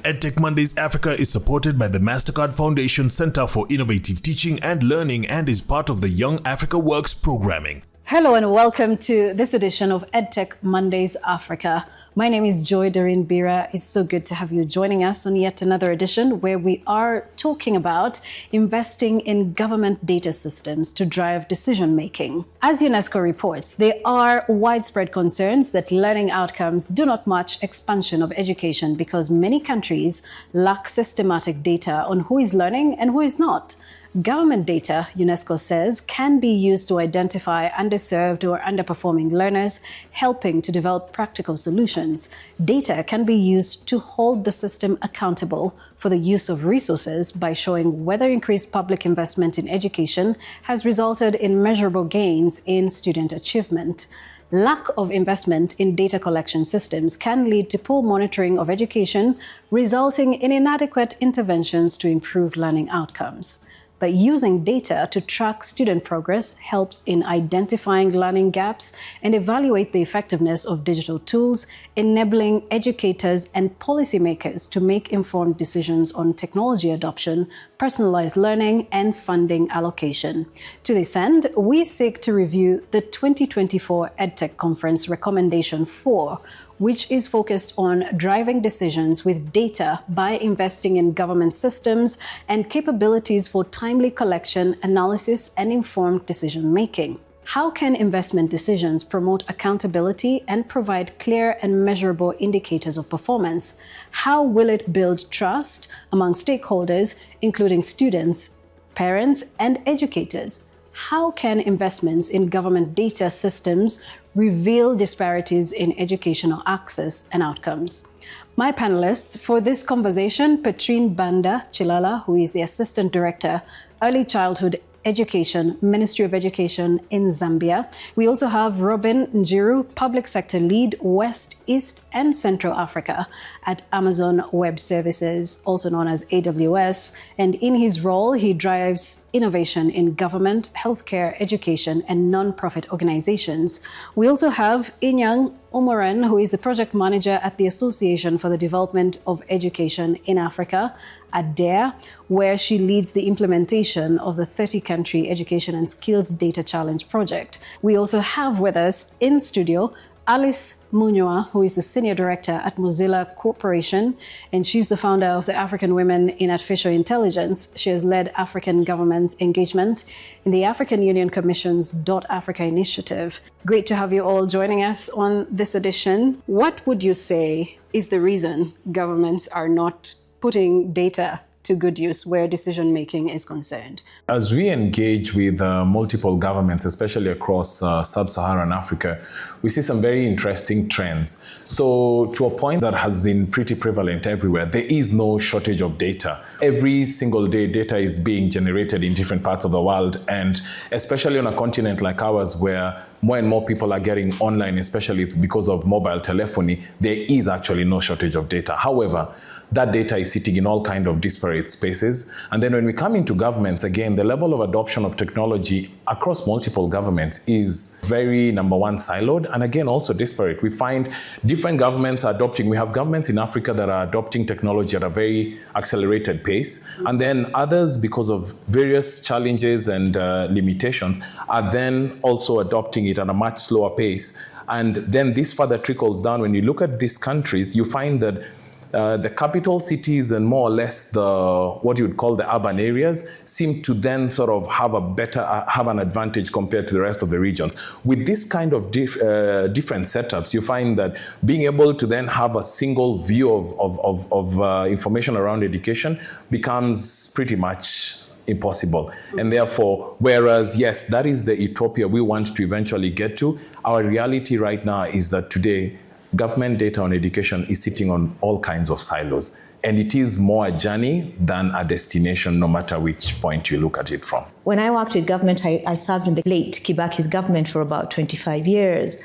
EdTech Mondays Africa is supported by the MasterCard Foundation Center for Innovative Teaching and Learning and is part of the Young Africa Works programming. Hello and welcome to this edition of EdTech Mondays Africa. My name is Joy Doreen Bira. It's so good to have you joining us on yet another edition where we are talking about investing in government data systems to drive decision making. As UNESCO reports, there are widespread concerns that learning outcomes do not match expansion of education because many countries lack systematic data on who is learning and who is not. Government data, UNESCO says, can be used to identify underserved or underperforming learners, helping to develop practical solutions. Data can be used to hold the system accountable for the use of resources by showing whether increased public investment in education has resulted in measurable gains in student achievement. Lack of investment in data collection systems can lead to poor monitoring of education, resulting in inadequate interventions to improve learning outcomes. But using data to track student progress helps in identifying learning gaps and evaluate the effectiveness of digital tools, enabling educators and policymakers to make informed decisions on technology adoption, personalized learning, and funding allocation. To this end, we seek to review the 2024 EdTech Conference Recommendation No, which is focused on driving decisions with data by investing in government systems and capabilities for timely collection, analysis, and informed decision-making. How can investment decisions promote accountability and provide clear and measurable indicators of performance? How will it build trust among stakeholders, including students, parents, and educators? How can investments in government data systems reveal disparities in educational access and outcomes? My panelists for this conversation, Petrine Banda Chilala, who is the Assistant Director, Early Childhood Education, Ministry of Education in Zambia. We also have Robin Njiru, Public Sector Lead, West, East, and Central Africa at Amazon Web Services, also known as AWS. And in his role, he drives innovation in government, healthcare, education, and non-profit organizations. We also have Inyang Umoran, who is the project manager at the Association for the Development of Education in Africa, at DARE, where she leads the implementation of the 30-country Education and Skills Data Challenge project. We also have with us in studio Alice Munywa, who is the Senior Director at Mozilla Corporation, and she's the founder of the African Women in Artificial Intelligence. She has led African government engagement in the African Union Commission's .Africa initiative. Great to have you all joining us on this edition. What would you say is the reason governments are not putting data to good use where decision-making is concerned? As we engage with multiple governments, especially across sub-Saharan Africa, we see some very interesting trends. So to a point that has been pretty prevalent everywhere, there is no shortage of data. Every single day, data is being generated in different parts of the world, and especially on a continent like ours where more and more people are getting online, especially because of mobile telephony, there is actually no shortage of data. However, that data is sitting in all kinds of disparate spaces. And then when we come into governments, again, the level of adoption of technology across multiple governments is very, number one, siloed, and again, also disparate. We find different governments adopting. We have governments in Africa that are adopting technology at a very accelerated pace. And then others, because of various challenges and limitations, are then also adopting it at a much slower pace. And then this further trickles down. When you look at these countries, you find that the capital cities and more or less what you would call the urban areas seem to then sort of have an advantage compared to the rest of the regions. With this kind of different setups, you find that being able to then have a single view of information around education becomes pretty much impossible. And therefore, whereas, yes, that is the utopia we want to eventually get to, our reality right now is that today, government data on education is sitting on all kinds of silos. And it is more a journey than a destination, no matter which point you look at it from. When I worked with government, I served in the late Kibaki's government for about 25 years.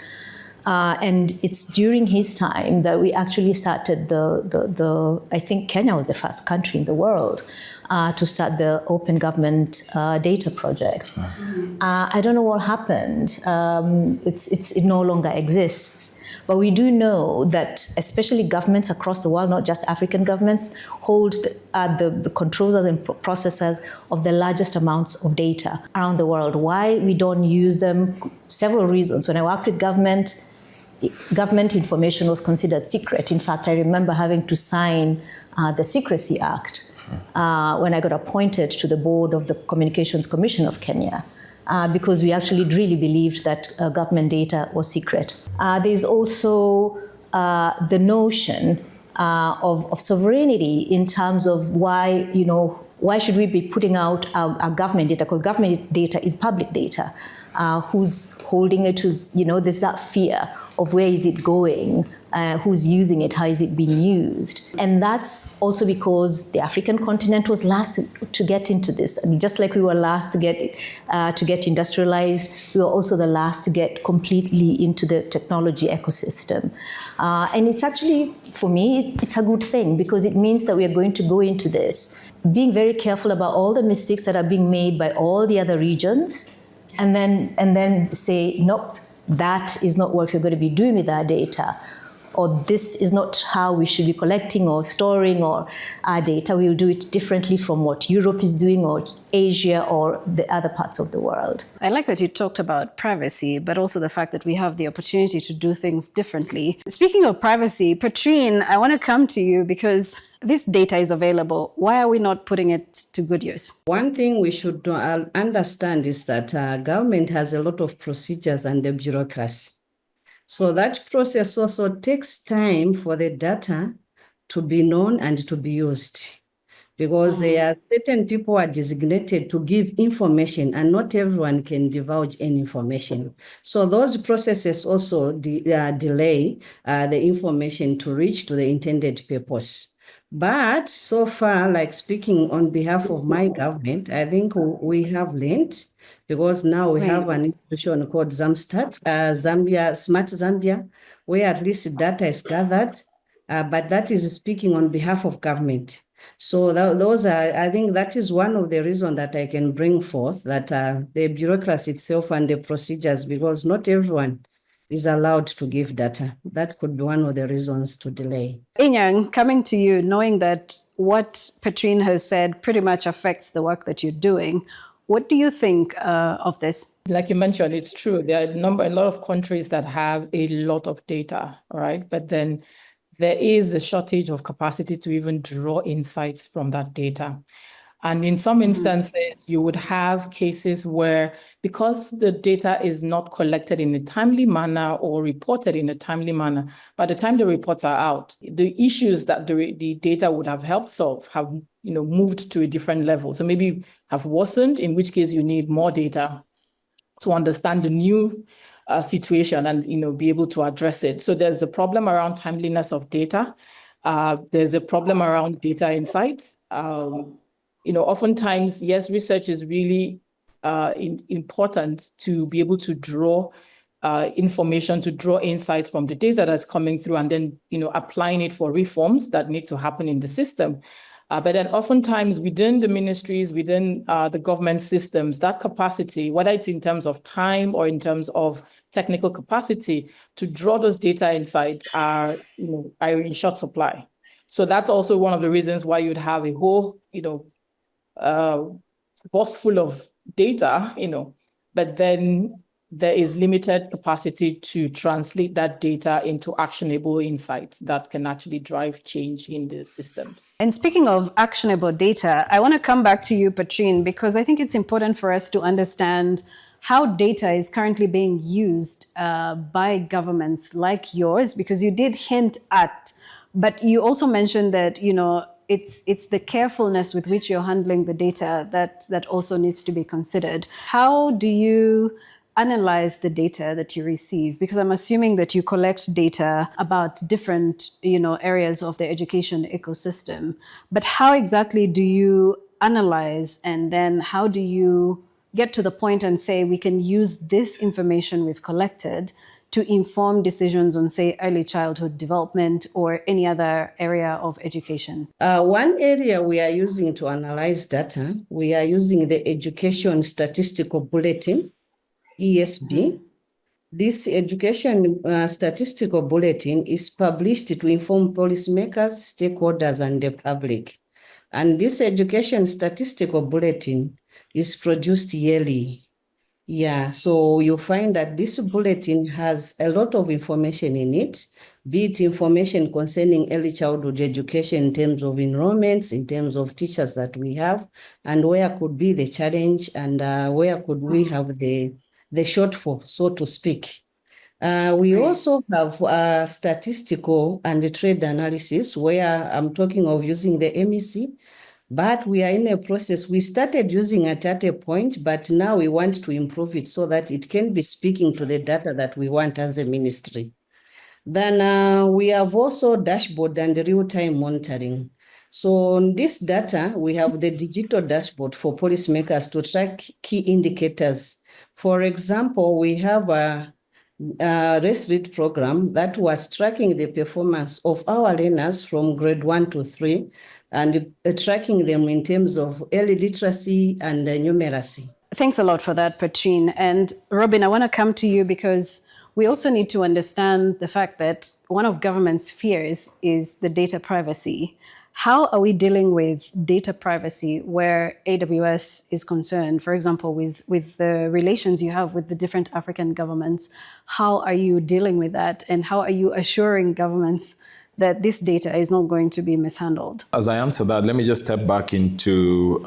And it's during his time that we actually started I think Kenya was the first country in the world to start the Open Government Data Project. I don't know what happened. It no longer exists. But we do know that especially governments across the world, not just African governments, hold the controllers and processors of the largest amounts of data around the world. Why we don't use them? Several reasons. When I worked with government information was considered secret. In fact, I remember having to sign the Secrecy Act when I got appointed to the board of the Communications Commission of Kenya. Because we actually really believed that government data was secret. There's also the notion of sovereignty in terms of why should we be putting out our government data, because government data is public data. Who's holding it, there's that fear of where is it going, who's using it, how is it being used. And that's also because the African continent was last to get into this. I mean, just like we were last to get industrialized, we were also the last to get completely into the technology ecosystem. And it's actually, for me, it's a good thing, because it means that we are going to go into this being very careful about all the mistakes that are being made by all the other regions, and then say, nope, that is not what we're going to be doing with our data, or this is not how we should be collecting or storing our data. We'll do it differently from what Europe is doing, or Asia, or the other parts of the world. I like that you talked about privacy, but also the fact that we have the opportunity to do things differently. Speaking of privacy, Patrine, I want to come to you because this data is available. Why are we not putting it to good use? One thing we should understand is that government has a lot of procedures and the bureaucracy. So that process also takes time for the data to be known and to be used, because there are certain people who are designated to give information, and not everyone can divulge any information. So those processes also delay the information to reach to the intended purpose. But so far, like speaking on behalf of my government, I think we have learned, because now we have an institution called Zamstat, Smart Zambia, where at least data is gathered, but that is speaking on behalf of government. So those are, I think that is one of the reasons that I can bring forth, that the bureaucracy itself and the procedures, because not everyone is allowed to give data. That could be one of the reasons to delay. Inyang, coming to you, knowing that what Patrine has said pretty much affects the work that you're doing, what do you think of this? Like you mentioned, it's true. There are a lot of countries that have a lot of data, right? But then there is a shortage of capacity to even draw insights from that data. And in some instances, you would have cases where, because the data is not collected in a timely manner or reported in a timely manner, by the time the reports are out, the issues that the data would have helped solve have moved to a different level. So maybe have worsened, in which case you need more data to understand the new situation and be able to address it. So there's a problem around timeliness of data. There's a problem around data insights. Oftentimes, yes, research is really important to be able to draw information, to draw insights from the data that's coming through, and then applying it for reforms that need to happen in the system. But then oftentimes within the ministries, within the government systems, that capacity, whether it's in terms of time or in terms of technical capacity to draw those data insights are in short supply. So that's also one of the reasons why you'd have a whole, box full of data, but then there is limited capacity to translate that data into actionable insights that can actually drive change in the systems. And speaking of actionable data, I want to come back to you, Patrine, because I think it's important for us to understand how data is currently being used by governments like yours, because you did hint at, but you also mentioned that, it's the carefulness with which you're handling the data that also needs to be considered. How do you analyze the data that you receive? Because I'm assuming that you collect data about different, areas of the education ecosystem. But how exactly do you analyze, and then how do you get to the point and say we can use this information we've collected to inform decisions on, say, early childhood development or any other area of education? One area we are using to analyze data, we are using the Education Statistical Bulletin, ESB. This Education Statistical Bulletin is published to inform policymakers, stakeholders, and the public. And this Education Statistical Bulletin is produced yearly. Yeah, so you find that this bulletin has a lot of information in it, be it information concerning early childhood education in terms of enrollments, in terms of teachers that we have, and where could be the challenge, and where could we have the shortfall, so to speak. We also have statistical and the trade analysis, where I'm talking of using the MEC. But we are in a process. We started using it at a point, but now we want to improve it so that it can be speaking to the data that we want as a ministry. Then we have also dashboard and real-time monitoring. So on this data, we have the digital dashboard for policymakers to track key indicators. For example, we have a race read program that was tracking the performance of our learners from grade 1 to 3, and tracking them in terms of early literacy and numeracy. Thanks a lot for that, Patrine. And Robin, I want to come to you because we also need to understand the fact that one of government's fears is the data privacy. How are we dealing with data privacy where AWS is concerned? For example, with the relations you have with the different African governments, how are you dealing with that? And how are you assuring governments that this data is not going to be mishandled? As I answer that, let me just step back into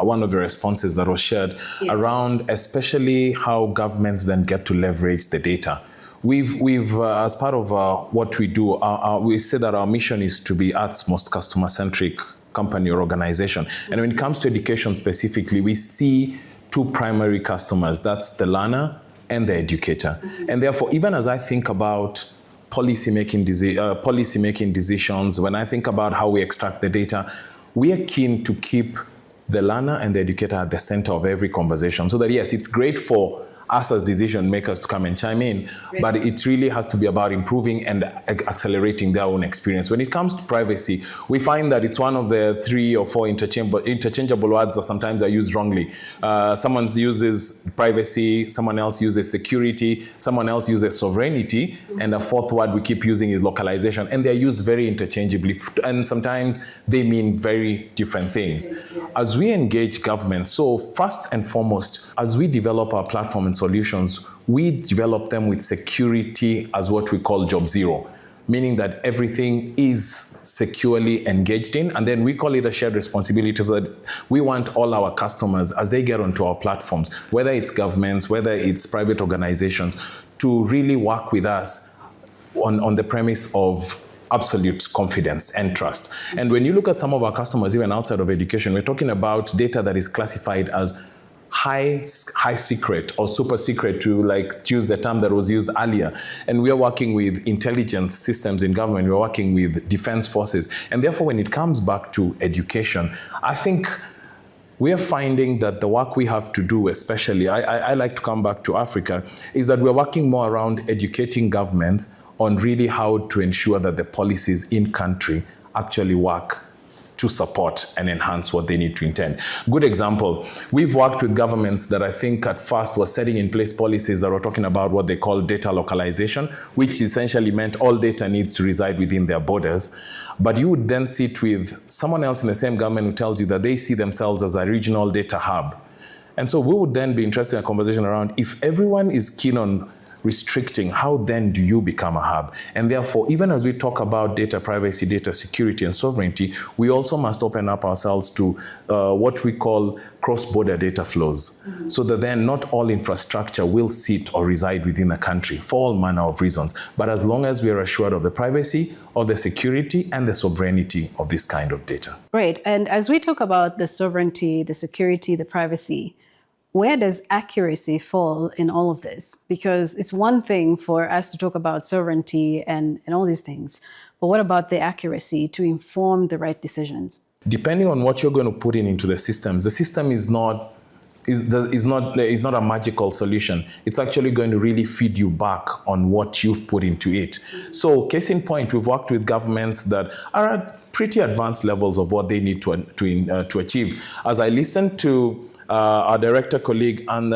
one of the responses that was shared around especially how governments then get to leverage the data. We've as part of what we do, we say that our mission is to be Earth's most customer-centric company or organization. And when it comes to education specifically, we see two primary customers. That's the learner and the educator. And therefore, even as I think about policy-making decisions, when I think about how we extract the data, we are keen to keep the learner and the educator at the center of every conversation. So that, yes, it's great for us as decision makers to come and chime in, but it really has to be about improving and accelerating their own experience. When it comes to privacy, we find that it's one of the 3 or 4 interchangeable words that sometimes are used wrongly. Someone uses privacy, someone else uses security, someone else uses sovereignty, and a fourth word we keep using is localization, and they're used very interchangeably, and sometimes they mean very different things. As we engage government, so first and foremost, as we develop our platform and solutions, we develop them with security as what we call job zero, meaning that everything is securely engaged in, and then we call it a shared responsibility, so that we want all our customers, as they get onto our platforms, whether it's governments, whether it's private organizations, to really work with us on the premise of absolute confidence and trust. And when you look at some of our customers, even outside of education, we're talking about data that is classified as high secret or super secret, to use the term that was used earlier. And we are working with intelligence systems in government, we're working with defense forces. And therefore, when it comes back to education, I think we are finding that the work we have to do, especially, I like to come back to Africa, is that we're working more around educating governments on really how to ensure that the policies in country actually work to support and enhance what they need to intend. Good example, we've worked with governments that I think at first were setting in place policies that were talking about what they call data localization, which essentially meant all data needs to reside within their borders. But you would then sit with someone else in the same government who tells you that they see themselves as a regional data hub. And so we would then be interested in a conversation around, if everyone is keen on restricting, how then do you become a hub? And therefore, even as we talk about data privacy, data security, and sovereignty, we also must open up ourselves to what we call cross-border data flows, so that then not all infrastructure will sit or reside within a country for all manner of reasons. But as long as we are assured of the privacy, of the security, and the sovereignty of this kind of data. Right. And as we talk about the sovereignty, the security, the privacy, where does accuracy fall in all of this? Because it's one thing for us to talk about sovereignty and all these things, but what about the accuracy to inform the right decisions? Depending on what you're going to put into the system is not is not a magical solution. It's actually going to really feed you back on what you've put into it. So case in point, we've worked with governments that are at pretty advanced levels of what they need to achieve. As I listened to our director colleague and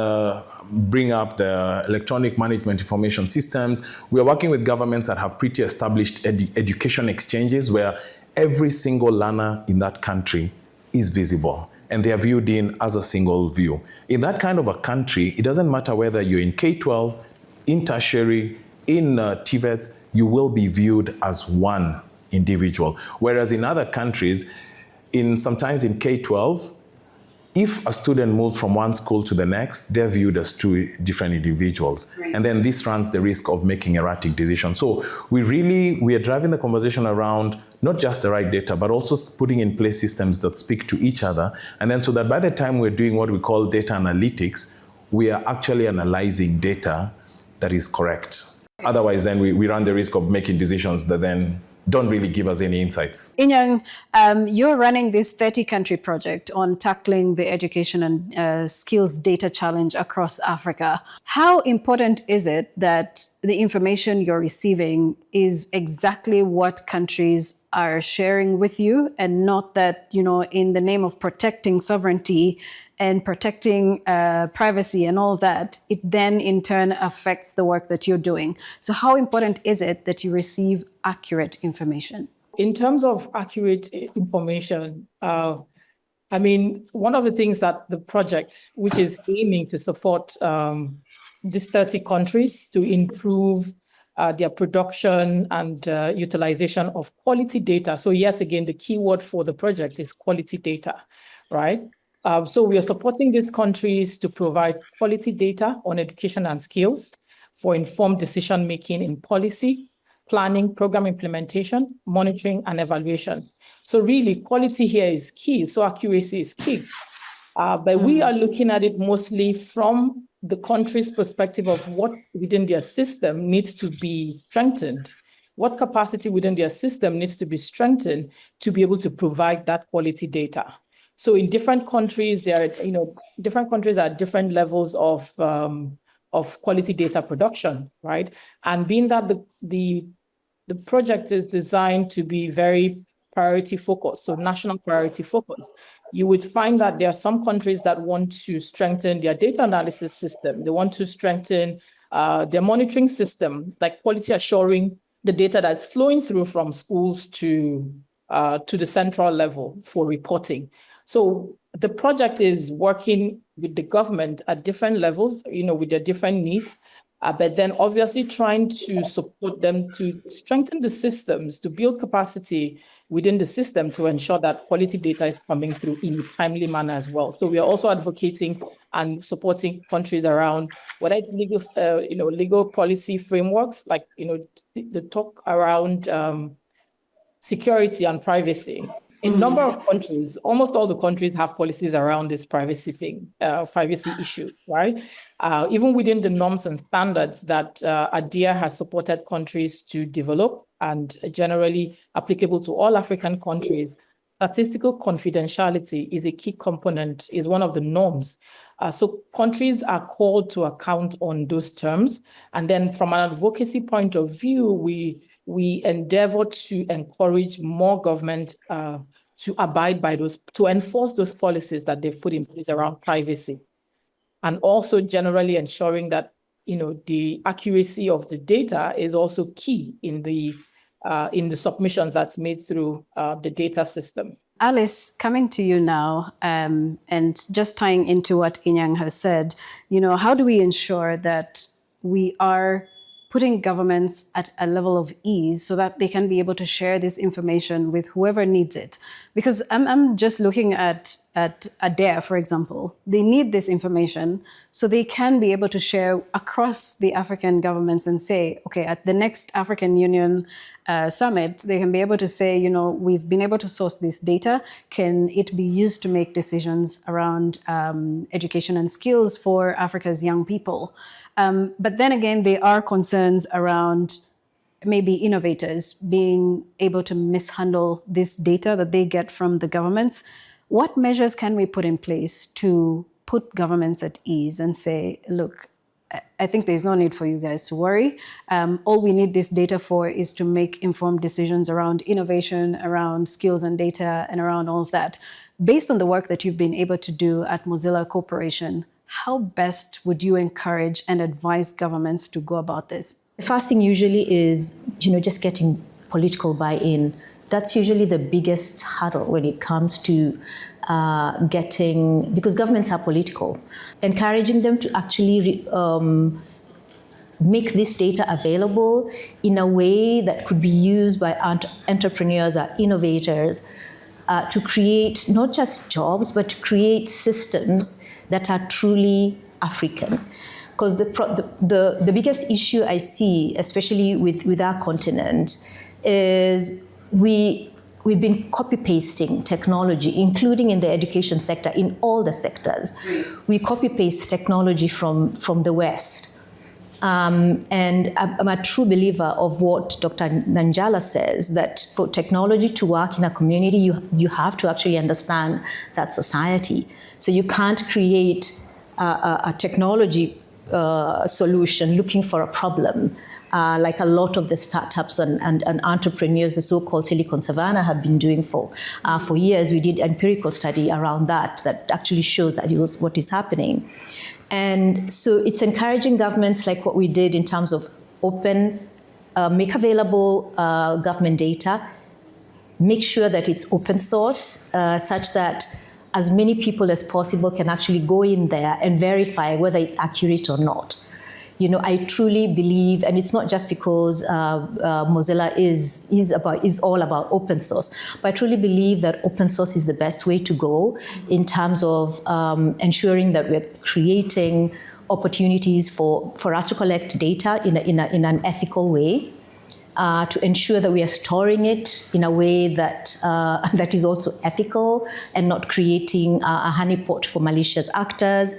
bring up the electronic management information systems, we are working with governments that have pretty established education exchanges where every single learner in that country is visible, and they are viewed in as a single view. In that kind of a country, it doesn't matter whether you're in K-12, in tertiary, in TVETs, you will be viewed as one individual. Whereas in other countries, sometimes in K-12, if a student moves from one school to the next, they're viewed as two different individuals. Right. And then this runs the risk of making erratic decisions. So we are driving the conversation around not just the right data, but also putting in place systems that speak to each other. And then so that by the time we're doing what we call data analytics, we are actually analyzing data that is correct. Otherwise, then we run the risk of making decisions that then don't really give us any insights. Inyang, you're running this 30-country project on tackling the education and skills data challenge across Africa. How important is it that the information you're receiving is exactly what countries are sharing with you, and not that, in the name of protecting sovereignty and protecting privacy and all that, it then in turn affects the work that you're doing? So how important is it that you receive accurate information? In terms of accurate information, one of the things that the project, which is aiming to support these 30 countries to improve their production and utilization of quality data. So yes, again, the key word for the project is quality data, right? So we are supporting these countries to provide quality data on education and skills for informed decision-making in policy, planning, program implementation, monitoring, and evaluation. So really, quality here is key, so accuracy is key. But we are looking at it mostly from the country's perspective of what within their system needs to be strengthened. What capacity within their system needs to be strengthened to be able to provide that quality data. So in different countries, different countries are at different levels of quality data production, right? And being that the project is designed to be very priority focused, so national priority focus, you would find that there are some countries that want to strengthen their data analysis system. They want to strengthen their monitoring system, like quality assuring the data that's flowing through from schools to the central level for reporting. So the project is working with the government at different levels, with their different needs, but then obviously trying to support them to strengthen the systems, to build capacity within the system to ensure that quality data is coming through in a timely manner as well. So we are also advocating and supporting countries around whether it's legal policy frameworks, like, the talk around security and privacy. In a number of countries, almost all the countries have policies around this privacy issue, right? Even within the norms and standards that ADIA has supported countries to develop and generally applicable to all African countries, statistical confidentiality is a key component, is one of the norms. So countries are called to account on those terms. And then from an advocacy point of view, we endeavor to encourage more government to abide by those, to enforce those policies that they've put in place around privacy. And also generally ensuring that, the accuracy of the data is also key in the submissions that's made through the data system. Alice, coming to you now, and just tying into what Inyang has said, how do we ensure that we are putting governments at a level of ease so that they can be able to share this information with whoever needs it? Because I'm just looking at ADARE, for example. They need this information so they can be able to share across the African governments and say, okay, at the next African Union summit, they can be able to say, we've been able to source this data. Can it be used to make decisions around education and skills for Africa's young people? But then again, there are concerns around maybe innovators being able to mishandle this data that they get from the governments. What measures can we put in place to put governments at ease and say, look, I think there's no need for you guys to worry. All we need this data for is to make informed decisions around innovation, around skills and data, and around all of that. Based on the work that you've been able to do at Mozilla Corporation, how best would you encourage and advise governments to go about this? The first thing usually is, just getting political buy-in. That's usually the biggest hurdle when it comes to because governments are political. Encouraging them to actually make this data available in a way that could be used by entrepreneurs or innovators to create not just jobs, but to create systems that are truly African. Because the biggest issue I see, especially with our continent, is we've been copy-pasting technology, including in the education sector, in all the sectors. We copy-paste technology from the West. And I'm a true believer of what Dr. Nanjala says, that for technology to work in a community, you have to actually understand that society. So you can't create a technology solution looking for a problem, like a lot of the startups and entrepreneurs, the so-called Silicon Savannah, have been doing for years. We did an empirical study around that actually shows that what is happening. And so it's encouraging governments, like what we did in terms of make available government data, make sure that it's open source, such that as many people as possible can actually go in there and verify whether it's accurate or not. I truly believe, and it's not just because Mozilla is all about open source, but I truly believe that open source is the best way to go in terms of ensuring that we're creating opportunities for us to collect data in an ethical way, to ensure that we are storing it in a way that that is also ethical and not creating a honeypot for malicious actors.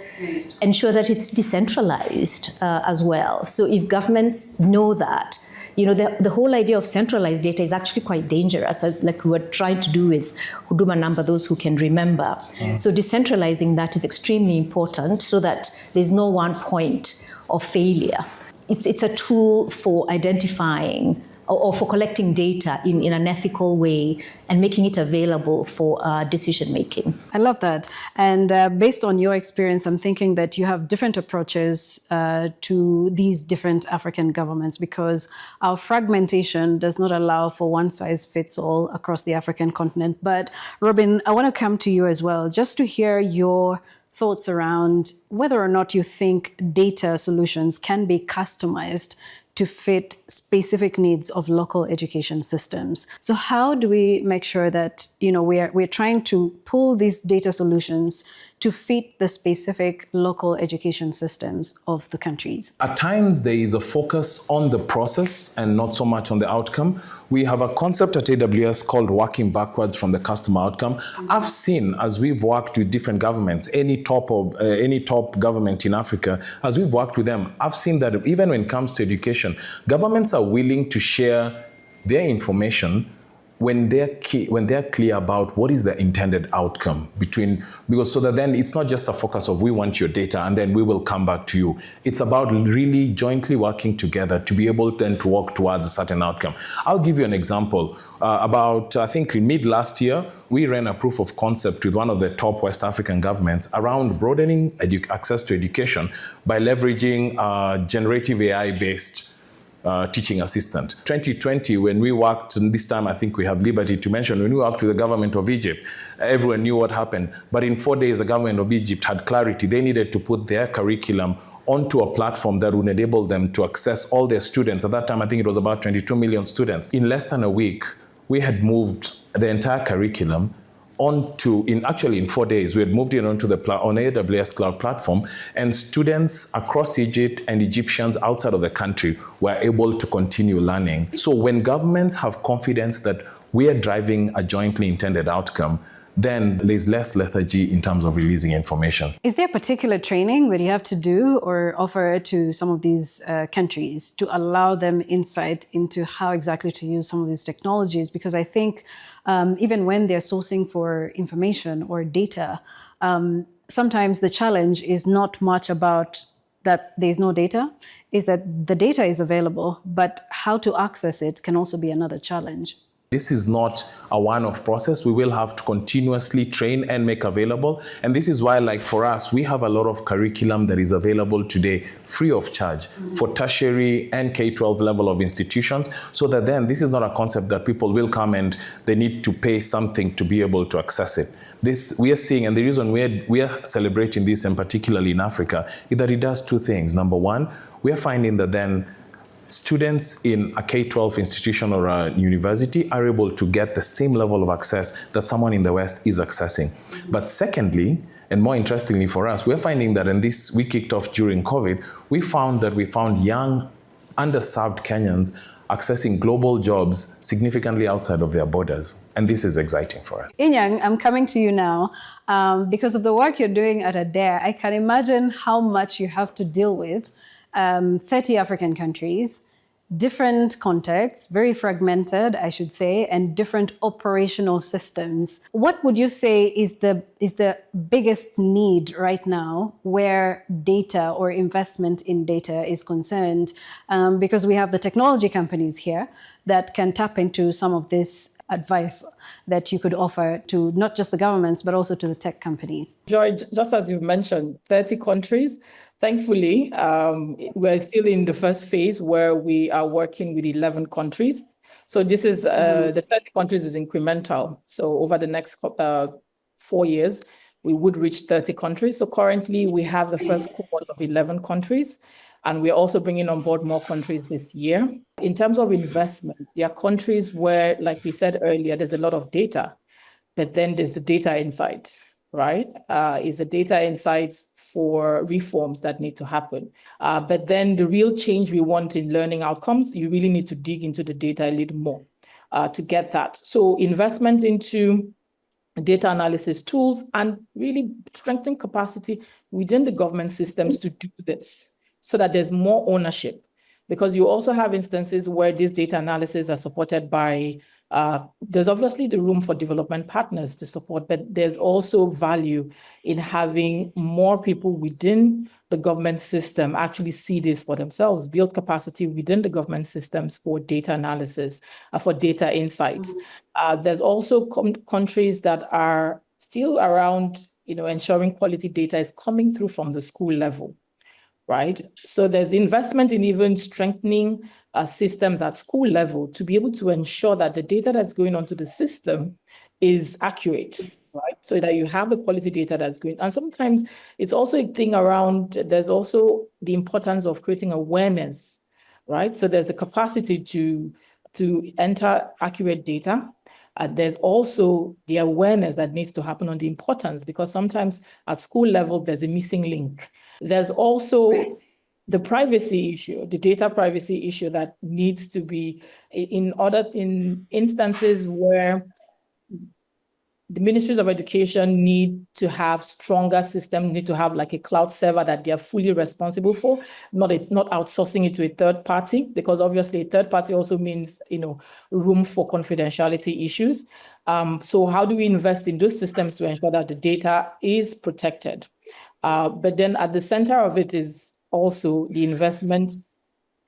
Ensure that it's decentralized as well. So if governments know that, the whole idea of centralized data is actually quite dangerous, as like we were trying to do with Huduma Number, those who can remember. So decentralizing that is extremely important so that there's no one point of failure. It's a tool for identifying or for collecting data in an ethical way and making it available for decision making. I love that. And based on your experience, I'm thinking that you have different approaches to these different African governments, because our fragmentation does not allow for one size fits all across the African continent. But Robin, I want to come to you as well, just to hear your thoughts around whether or not you think data solutions can be customized to fit specific needs of local education systems. So how do we make sure that we're trying to pull these data solutions to fit the specific local education systems of the countries? At times, there is a focus on the process and not so much on the outcome. We have a concept at AWS called working backwards from the customer outcome. I've seen, as we've worked with different governments, any top government in Africa, as we've worked with them, I've seen that even when it comes to education, governments are willing to share their information when they're clear about what is the intended outcome because so that then it's not just a focus of we want your data and then we will come back to you. It's about really jointly working together to be able then to work towards a certain outcome. I'll give you an example. I think mid last year, we ran a proof of concept with one of the top West African governments around broadening access to education by leveraging generative AI-based teaching assistant. 2020, when we worked, and this time I think we have liberty to mention, when we worked with the government of Egypt, everyone knew what happened. But in 4 days, the government of Egypt had clarity. They needed to put their curriculum onto a platform that would enable them to access all their students. At that time, I think it was about 22 million students. In less than a week, we had moved the entire curriculum in 4 days, we had moved it onto on AWS cloud platform, and students across Egypt and Egyptians outside of the country were able to continue learning. So when governments have confidence that we are driving a jointly intended outcome, then there's less lethargy in terms of releasing information. Is there particular training that you have to do or offer to some of these countries to allow them insight into how exactly to use some of these technologies? Because I think even when they're sourcing for information or data, sometimes the challenge is not much about that there's no data, is that the data is available, but how to access it can also be another challenge. This is not a one-off process. We will have to continuously train and make available. And this is why, like for us, we have a lot of curriculum that is available today free of charge for tertiary and K-12 level of institutions, so that then this is not a concept that people will come and they need to pay something to be able to access it. This we are seeing, and the reason we are celebrating this, and particularly in Africa, is that it does two things. Number one, we are finding that then students in a K-12 institution or a university are able to get the same level of access that someone in the West is accessing. But secondly, and more interestingly for us, we're finding that, and this we kicked off during COVID, we found young, underserved Kenyans accessing global jobs significantly outside of their borders. And this is exciting for us. Inyang, I'm coming to you now. Because of the work you're doing at ADARE, I can imagine how much you have to deal with 30 African countries, different contexts, very fragmented, I should say, and different operational systems. What would you say is the biggest need right now where data or investment in data is concerned? Because we have the technology companies here that can tap into some of this advice that you could offer to not just the governments, but also to the tech companies. Joy, just as you've mentioned, 30 countries. Thankfully, we're still in the first phase where we are working with 11 countries. So this is, the 30 countries is incremental. So over the next 4 years, we would reach 30 countries. So currently we have the first cohort of 11 countries, and we're also bringing on board more countries this year. In terms of investment, there are countries where, like we said earlier, there's a lot of data, but then there's the data insights, right? Is the data insights for reforms that need to happen. But then the real change we want in learning outcomes, you really need to dig into the data a little more to get that. So investment into data analysis tools and really strengthen capacity within the government systems to do this so that there's more ownership. Because you also have instances where these data analysis are supported by, there's obviously the room for development partners to support, but there's also value in having more people within the government system actually see this for themselves, build capacity within the government systems for data analysis, for data insights. There's also countries that are still around, ensuring quality data is coming through from the school level. Right? So there's investment in even strengthening systems at school level to be able to ensure that the data that's going onto the system is accurate, right? So that you have the quality data that's going. And sometimes it's also a thing around, there's also the importance of creating awareness, right? So there's the capacity to enter accurate data. There's also the awareness that needs to happen on the importance, because sometimes at school level, there's a missing link. There's also the privacy issue, the data privacy issue that needs to be in instances where the ministries of education need to have stronger systems, need to have like a cloud server that they are fully responsible for, not outsourcing it to a third party, because obviously a third party also means, room for confidentiality issues. So how do we invest in those systems to ensure that the data is protected? But then at the center of it is also the investment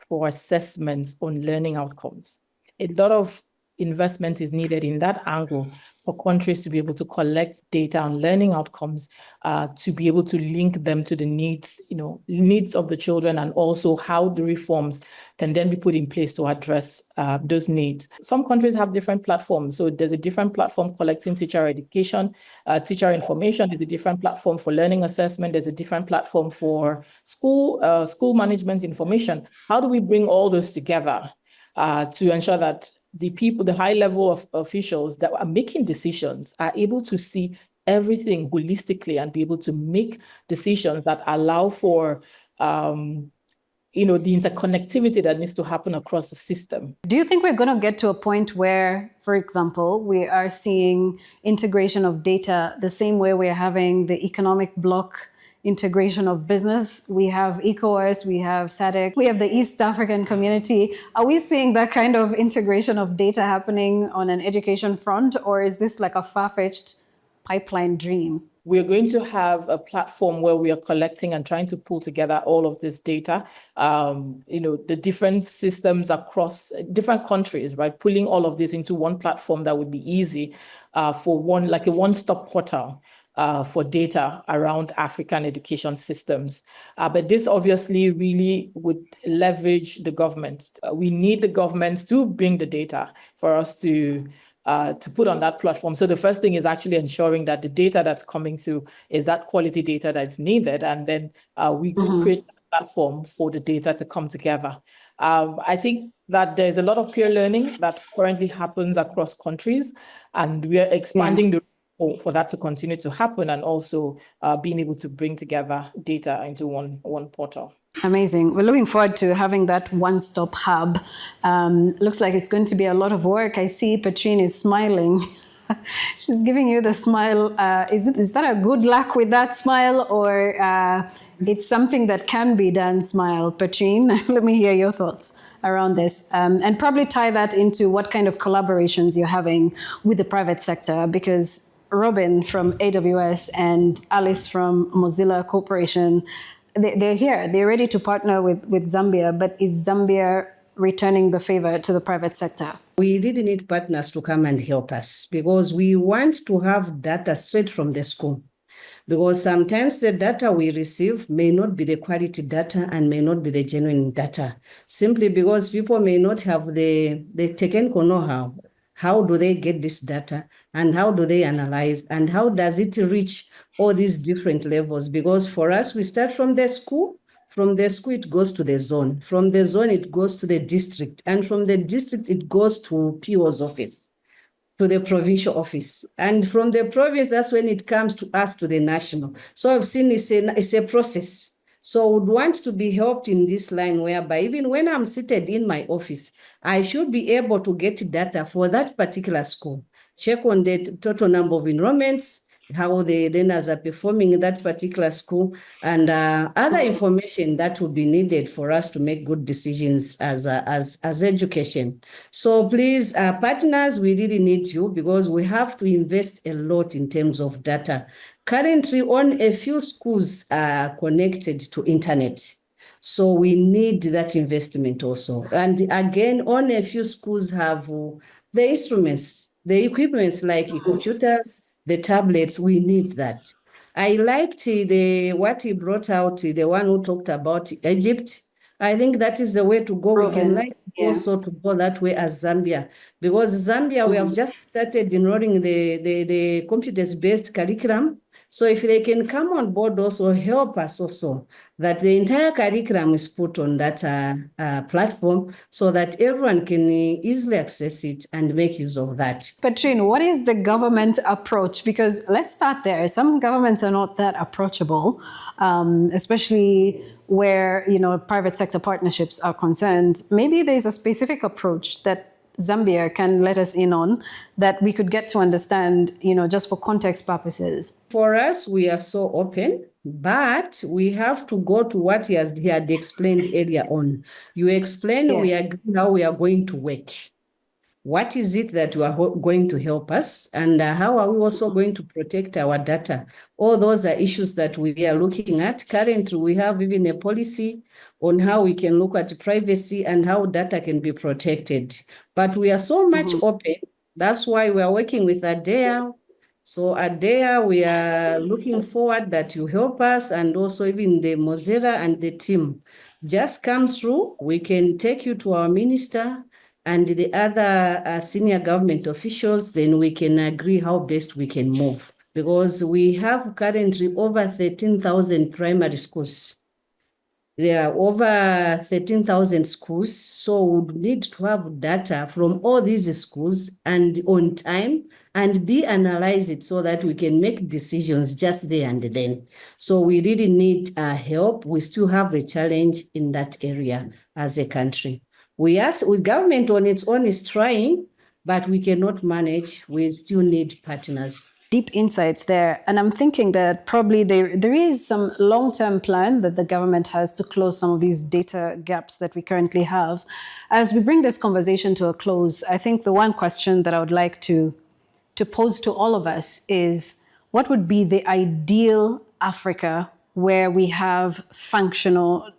for assessments on learning outcomes. A lot of investment is needed in that angle for countries to be able to collect data on learning outcomes, to be able to link them to the needs of the children, and also how the reforms can then be put in place to address those needs. Some countries have different platforms. So there's a different platform collecting teacher education, teacher information. There's a different platform for learning assessment. There's a different platform for school management information. How do we bring all those together to ensure that the people, the high level of officials that are making decisions are able to see everything holistically and be able to make decisions that allow for, the interconnectivity that needs to happen across the system. Do you think we're going to get to a point where, for example, we are seeing integration of data the same way we're having the economic bloc integration of business? We have ECOWAS, we have SADC, we have the East African community. Are we seeing that kind of integration of data happening on an education front, or is this like a far-fetched pipeline dream? We're going to have a platform where we are collecting and trying to pull together all of this data, the different systems across different countries, right? Pulling all of this into one platform that would be easy for like a one-stop portal for data around African education systems. But this obviously really would leverage the government. We need the governments to bring the data for us to put on that platform. So the first thing is actually ensuring that the data that's coming through is that quality data that's needed. And then we create a platform for the data to come together. I think that there's a lot of peer learning that currently happens across countries, and we are expanding the for that to continue to happen, and also being able to bring together data into one portal. Amazing. We're looking forward to having that one-stop hub. Looks like it's going to be a lot of work. I see Patrine is smiling. She's giving you the smile. Is that a good luck with that smile, or it's something that can be done smile? Patrine, let me hear your thoughts around this, and probably tie that into what kind of collaborations you're having with the private sector, because Robin from AWS and Alice from Mozilla Corporation, they're here. They're ready to partner with Zambia, but is Zambia returning the favor to the private sector? We really need partners to come and help us, because we want to have data straight from the school. Because sometimes the data we receive may not be the quality data and may not be the genuine data, simply because people may not have the technical know-how. How do they get this data, and how do they analyze, and how does it reach all these different levels? Because for us, we start from the school. From the school, it goes to the zone. From the zone, it goes to the district. And from the district, it goes to PO's office, to the provincial office. And from the province, that's when it comes to us, to the national. So I've seen it's a process. So I would want to be helped in this line, whereby even when I'm seated in my office, I should be able to get data for that particular school, check on the total number of enrollments, how the learners are performing in that particular school, and other information that would be needed for us to make good decisions as education. So please, partners, we really need you, because we have to invest a lot in terms of data. Currently, only a few schools are connected to internet. So we need that investment also. And again, only a few schools have the instruments, the equipments like computers, the tablets. We need that. I liked what he brought out, the one who talked about Egypt. I think that is the way to go. Robin, We can also to go that way as Zambia, because Zambia, we have just started enrolling the computers-based curriculum. So if they can come on board also, help us also, that the entire curriculum is put on that platform, so that everyone can easily access it and make use of that. Patrine, what is the government approach? Because let's start there. Some governments are not that approachable, especially where private sector partnerships are concerned. Maybe there's a specific approach that Zambia can let us in on that we could get to understand, just for context purposes. For us, we are so open, but we have to go to what he had explained earlier on. You explain, we agree how we are going to work. What is it that you are going to help us, and how are we also going to protect our data? All those are issues that we are looking at. Currently, we have even a policy on how we can look at privacy and how data can be protected. But we are so much open. That's why we are working with ADEA. So ADEA, we are looking forward that you help us, and also even the Mozilla and the team. Just come through. We can take you to our minister and the other senior government officials, then we can agree how best we can move. Because we have currently over 13,000 primary schools. There are over 13,000 schools, so we would need to have data from all these schools and on time, and analyze it so that we can make decisions just there and then. So we really need help. We still have a challenge in that area as a country. Government on its own is trying, but we cannot manage. We still need partners. Deep insights there. And I'm thinking that probably there is some long-term plan that the government has to close some of these data gaps that we currently have. As we bring this conversation to a close, I think the one question that I would like to pose to all of us is, what would be the ideal Africa where we have functional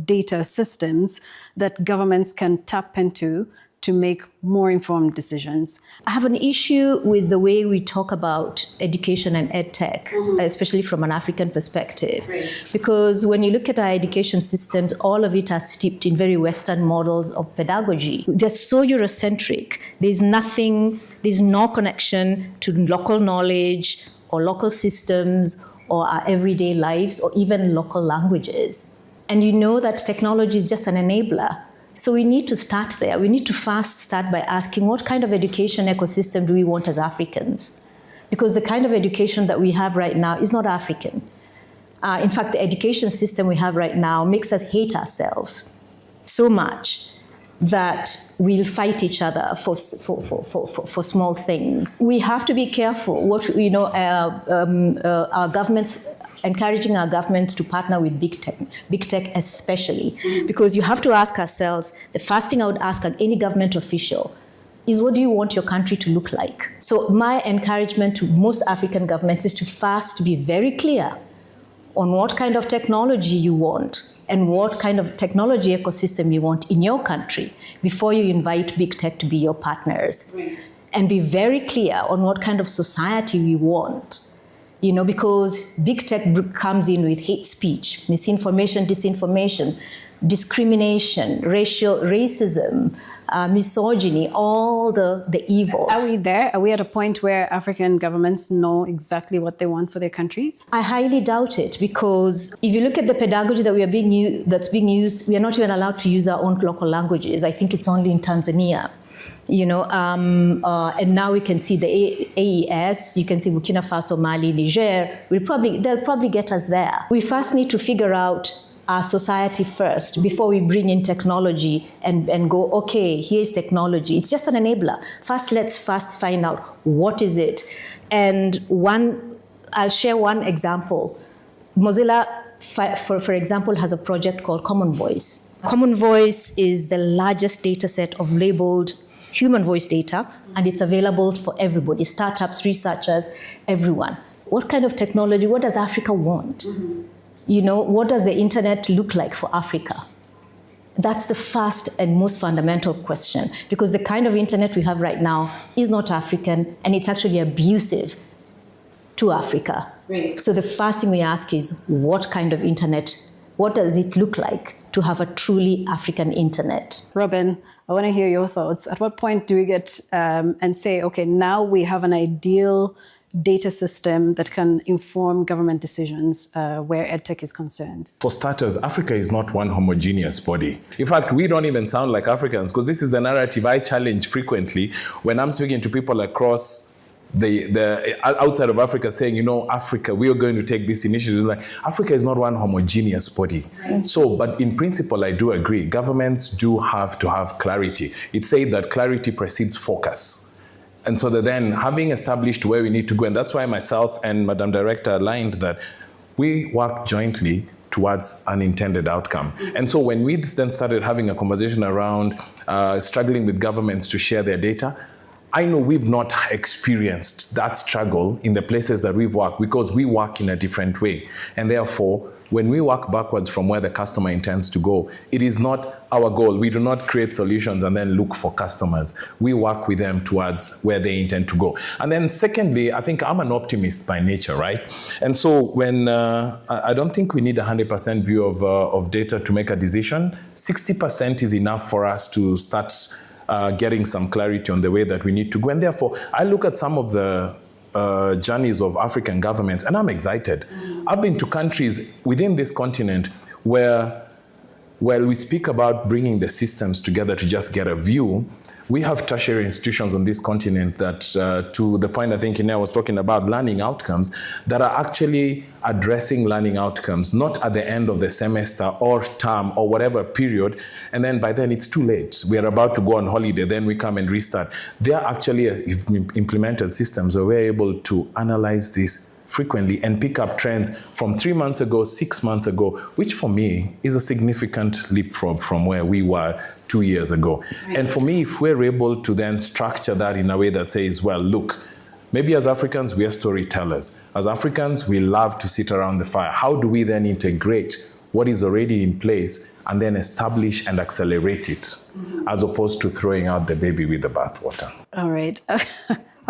data systems that governments can tap into to make more informed decisions? I have an issue with the way we talk about education and EdTech, especially from an African perspective. Right. Because when you look at our education systems, all of it are steeped in very Western models of pedagogy. They're so Eurocentric. There's no connection to local knowledge or local systems or our everyday lives or even local languages. And you know that technology is just an enabler. So we need to start there. We need to first start by asking what kind of education ecosystem do we want as Africans? Because the kind of education that we have right now is not African. In fact, the education system we have right now makes us hate ourselves so much that we'll fight each other for small things. We have to be careful what, our governments, encouraging our governments to partner with big tech especially, because you have to ask ourselves, the first thing I would ask any government official is, what do you want your country to look like? So my encouragement to most African governments is to first be very clear on what kind of technology you want and what kind of technology ecosystem you want in your country before you invite big tech to be your partners. Right. And be very clear on what kind of society we want. Because big tech comes in with hate speech, misinformation, disinformation, discrimination, racism, misogyny, all the evils. Are we there? Are we at a point where African governments know exactly what they want for their countries? I highly doubt it, because if you look at the pedagogy that's being used, we are not even allowed to use our own local languages. I think it's only in Tanzania. And now we can see the AES, you can see Burkina Faso, Mali, Niger, they'll probably get us there. We first need to figure out our society first before we bring in technology and go, okay, here's technology. It's just an enabler. Let's find out what is it. And I'll share one example. Mozilla, for example, has a project called Common Voice. Common Voice is the largest data set of labeled human voice data, and it's available for everybody, startups, researchers, everyone. What kind of technology, what does Africa want? What does the internet look like for Africa? That's the first and most fundamental question, because the kind of internet we have right now is not African, and it's actually abusive to Africa. Right. So the first thing we ask is, what kind of internet, what does it look like to have a truly African internet? Robin, I want to hear your thoughts. At what point do we get and say, okay, now we have an ideal data system that can inform government decisions where EdTech is concerned? For starters, Africa is not one homogeneous body. In fact, we don't even sound like Africans, because this is the narrative I challenge frequently when I'm speaking to people across the outside of Africa, saying, Africa, we are going to take this initiative. Like, Africa is not one homogeneous body. Right. So, but in principle, I do agree. Governments do have to have clarity. It's said that clarity precedes focus. And so that then, having established where we need to go, and that's why myself and Madam Director aligned that we work jointly towards an intended outcome. And so when we then started having a conversation around struggling with governments to share their data, I know we've not experienced that struggle in the places that we've worked, because we work in a different way. And therefore, when we work backwards from where the customer intends to go, it is not our goal. We do not create solutions and then look for customers. We work with them towards where they intend to go. And then secondly, I think I'm an optimist by nature, right? And so when I don't think we need 100% view of data to make a decision. 60% is enough for us to start getting some clarity on the way that we need to go. And therefore, I look at some of the journeys of African governments, and I'm excited. I've been to countries within this continent where, while we speak about bringing the systems together to just get a view, we have tertiary institutions on this continent that, to the point I think Inea was talking about, learning outcomes, that are actually addressing learning outcomes, not at the end of the semester or term or whatever period, and then by then it's too late. We are about to go on holiday, then we come and restart. They are actually implemented systems where we're able to analyze this frequently and pick up trends from 3 months ago, 6 months ago, which for me is a significant leapfrog from where we were 2 years ago. Right. And for me, if we're able to then structure that in a way that says, well, look, Maybe as Africans, we are storytellers. As Africans, we love to sit around the fire. How do we then integrate what is already in place and then establish and accelerate it, as opposed to throwing out the baby with the bathwater? All right.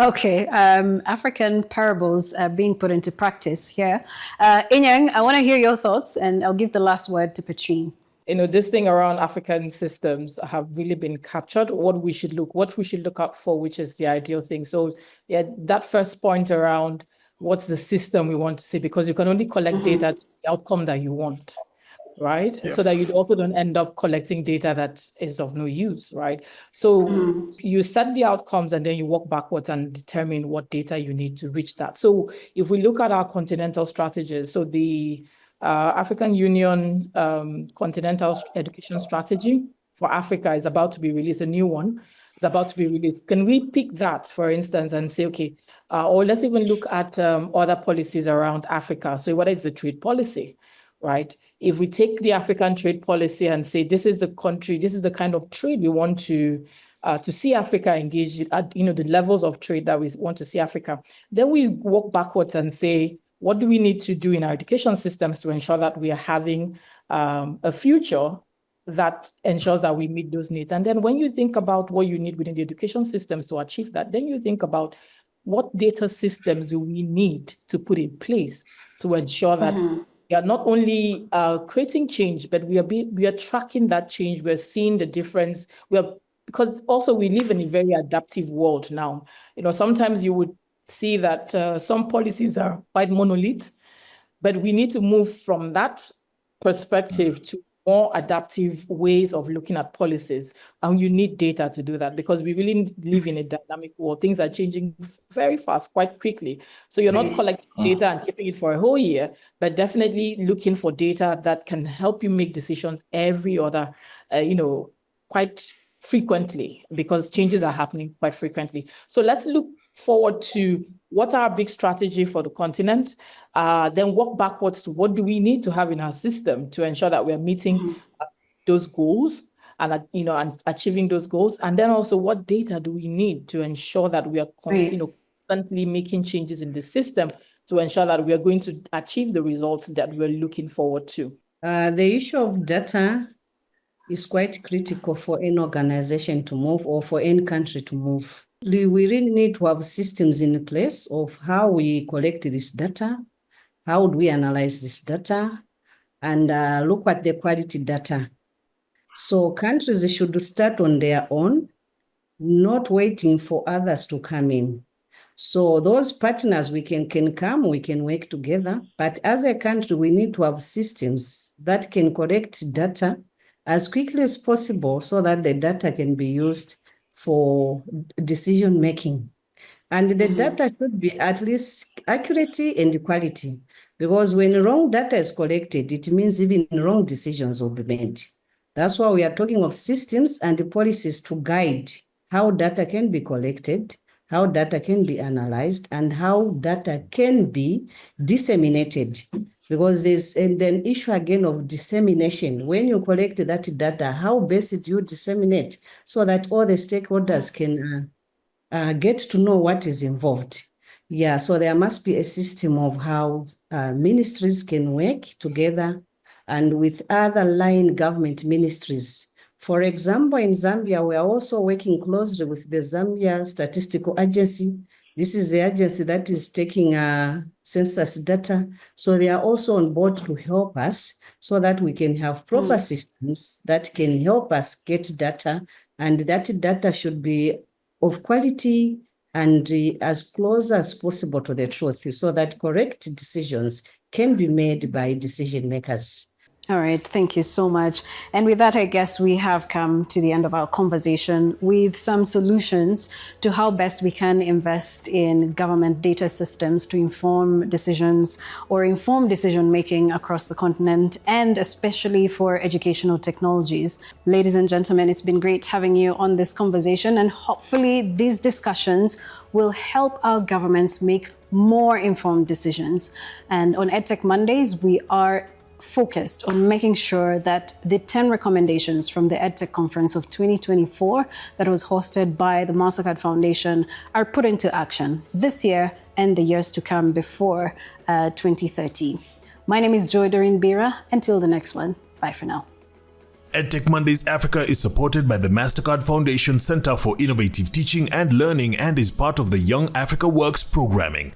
Okay. African parables being put into practice here. Inyang, I want to hear your thoughts, and I'll give the last word to Patrine. This thing around African systems have really been captured. What we should look out for, which is the ideal thing. So yeah, that first point around what's the system we want to see, because you can only collect data to the outcome that you want, right? Yeah. So that you also don't end up collecting data that is of no use, right? So you set the outcomes and then you walk backwards and determine what data you need to reach that. So if we look at our continental strategies, so the African Union Continental Education Strategy for Africa is about to be released, a new one is about to be released. Can we pick that, for instance, and say, okay, or let's even look at other policies around Africa. So what is the trade policy, right? If we take the African trade policy and say, this is the country, this is the kind of trade we want to see Africa engage at, the levels of trade that we want to see Africa, then we walk backwards and say, what do we need to do in our education systems to ensure that we are having a future that ensures that we meet those needs? And then when you think about what you need within the education systems to achieve that, then you think about what data systems do we need to put in place to ensure that we are not only creating change, but we are tracking that change. We're seeing the difference. Because also we live in a very adaptive world now. Sometimes you would see that some policies are quite monolith, but we need to move from that perspective to more adaptive ways of looking at policies. And you need data to do that, because we really live in a dynamic world. Things are changing very fast, quite quickly. So you're not collecting data and keeping it for a whole year, but definitely looking for data that can help you make decisions every other, quite frequently, because changes are happening quite frequently. So let's look forward to what are our big strategy for the continent, then walk backwards to what do we need to have in our system to ensure that we're meeting those goals and achieving those goals, and then also what data do we need to ensure that we are constantly making changes in the system to ensure that we are going to achieve the results that we're looking forward to. The issue of data is quite critical for any organization to move, or for any country to move. We really need to have systems in place of how we collect this data, how do we analyze this data, and look at the quality data. So countries should start on their own, not waiting for others to come in. So those partners, we can come, we can work together. But as a country, we need to have systems that can collect data as quickly as possible so that the data can be used for decision making. And the data should be at least accuracy and quality, because when wrong data is collected, it means even wrong decisions will be made. That's why we are talking of systems and policies to guide how data can be collected, how data can be analyzed, and how data can be disseminated. Because there's an issue again of dissemination. When you collect that data, how best do you disseminate so that all the stakeholders can get to know what is involved? Yeah, so there must be a system of how ministries can work together and with other line government ministries. For example, in Zambia, we are also working closely with the Zambia Statistical Agency. This is the agency that is taking census data. So they are also on board to help us so that we can have proper systems that can help us get data. And that data should be of quality and as close as possible to the truth so that correct decisions can be made by decision makers. All right, thank you so much. And with that, I guess we have come to the end of our conversation with some solutions to how best we can invest in government data systems to inform decisions or inform decision-making across the continent, and especially for educational technologies. Ladies and gentlemen, it's been great having you on this conversation, and hopefully these discussions will help our governments make more informed decisions. And on EdTech Mondays, we are focused on making sure that the 10 recommendations from the EdTech Conference of 2024 that was hosted by the MasterCard Foundation are put into action this year and the years to come before 2030. My name is Joy Doreen Bira. Until the next one, bye for now. EdTech Mondays Africa is supported by the MasterCard Foundation Center for Innovative Teaching and Learning and is part of the Young Africa Works programming.